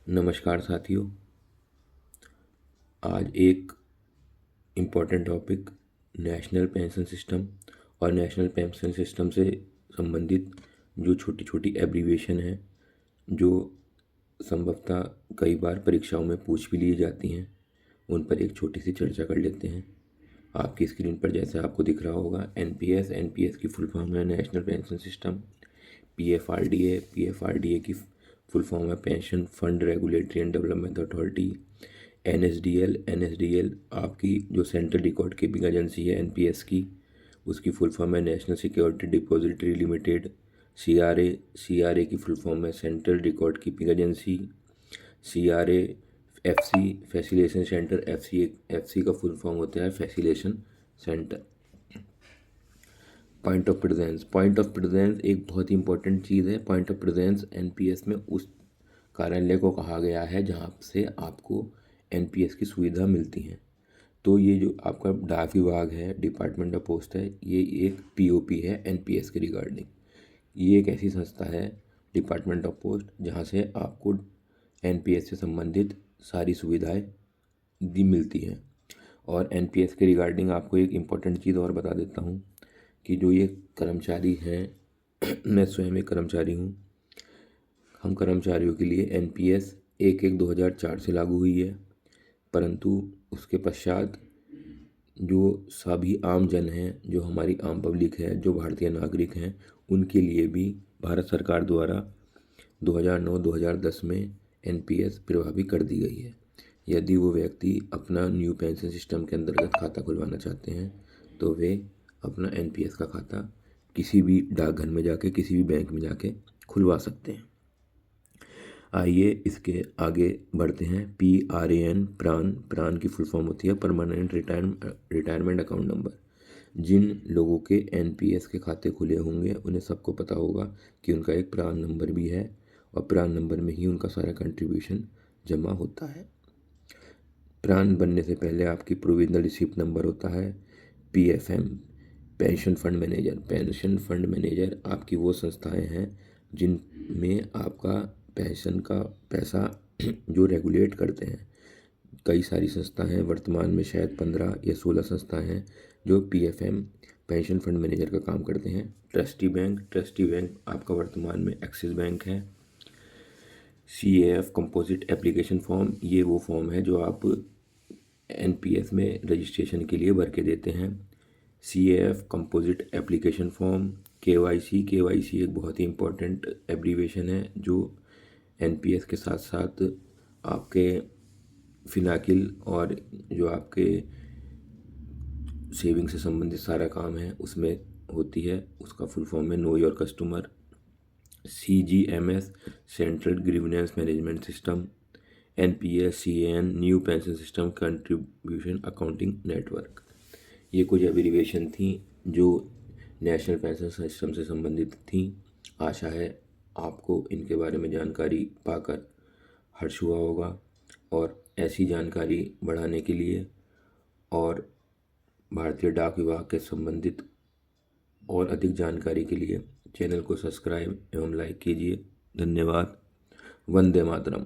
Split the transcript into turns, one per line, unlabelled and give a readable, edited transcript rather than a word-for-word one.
नमस्कार साथियों। आज एक important topic national pension system और नेशनल पेंशन सिस्टम से संबंधित जो छोटी छोटी एब्रीविएशन हैं जो संभवतः कई बार परीक्षाओं में पूछ भी ली जाती हैं, उन पर एक छोटी सी चर्चा कर लेते हैं। आपकी स्क्रीन पर जैसे आपको दिख रहा होगा, एनपीएस की फुल फॉर्म है नेशनल पेंशन सिस्टम। पीएफआरडीए की फुल फॉर्म है pension fund regulatory and development authority. NSDL आपकी जो सेंट्रल रिकॉर्ड कीपिंग एजेंसी है एनपीएस की, उसकी फुल फॉर्म है national security depository limited. CRA की फुल फॉर्म है central record keeping agency. CRA FC facilitation centre, FC का फुल फॉर्म होता है facilitation centre. Point of presence एक बहुत ही इंपॉर्टेंट चीज़ है। पॉइंट ऑफ प्रेजेंस एनपीएस में उस कार्यालय को कहा गया है जहाँ से आपको एनपीएस की सुविधा मिलती है। तो ये जो आपका डाक विभाग है, डिपार्टमेंट ऑफ पोस्ट है, ये एक पीओपी है एनपीएस के रिगार्डिंग। ये एक ऐसी संस्था है, डिपार्टमेंट ऑफ पोस्ट, जहाँ से आपको एनपीएस से संबंधित सारी सुविधाएं दी मिलती हैं। और एनपीएस के रिगार्डिंग आपको एक इम्पॉर्टेंट चीज़ और बता देता हूँ कि जो ये कर्मचारी हैं मैं स्वयं एक कर्मचारी हूँ। हम कर्मचारियों के लिए एनपीएस 1/1/2004 से लागू हुई है, परंतु उसके पश्चात जो सभी आम जन हैं, जो हमारी आम पब्लिक है, जो भारतीय नागरिक हैं, उनके लिए भी भारत सरकार द्वारा 2009-2010 में एनपीएस प्रभावी कर दी गई है। यदि वो व्यक्ति अपना न्यू पेंशन सिस्टम के अंतर्गत खाता खुलवाना चाहते हैं तो वे अपना एनपीएस का खाता किसी भी डाकघर में जाके, किसी भी बैंक में जाके खुलवा सकते हैं। आइए इसके आगे बढ़ते हैं। प्रान की फुल फॉर्म होती है परमानेंट रिटायरमेंट अकाउंट नंबर। जिन लोगों के एनपीएस के खाते खुले होंगे उन्हें सबको पता होगा कि उनका एक प्रान नंबर भी है, और प्रान नंबर में ही उनका सारा कंट्रीब्यूशन जमा होता है। प्रान बनने से पहले आपकी प्रोविजनल रिसिप्ट नंबर होता है। पीएफएम पेंशन फंड मैनेजर आपकी वो संस्थाएं हैं जिनमें आपका पेंशन का पैसा जो रेगुलेट करते हैं। कई सारी संस्थाएं हैं, वर्तमान में शायद 15 या 16 संस्थाएं हैं जो पीएफएम पेंशन फंड मैनेजर का काम करते हैं। ट्रस्टी बैंक आपका वर्तमान में एक्सिस बैंक है। सीएएफ कंपोजिट एप्लीकेशन फॉर्म, ये वो फॉर्म है जो आप एनपीएस में रजिस्ट्रेशन के लिए भर के देते हैं। CAF composite application form. KYC एक बहुत ही इम्पोर्टेंट एब्रीवेशन है जो एनपीएस के साथ साथ आपके फिनाकिल और जो आपके सेविंग से संबंधित सारा काम है उसमें होती है। उसका फुल फॉर्म है know your customer. CGMS central grievance management system. NPS CAN new pension system contribution accounting network. ये कुछ एब्रीविएशन थी जो नेशनल पेंशन सिस्टम से संबंधित थी। आशा है आपको इनके बारे में जानकारी पाकर हर्ष हुआ होगा, और ऐसी जानकारी बढ़ाने के लिए और भारतीय डाक विभाग के संबंधित और अधिक जानकारी के लिए चैनल को सब्सक्राइब एवं लाइक कीजिए। धन्यवाद। वंदे मातरम।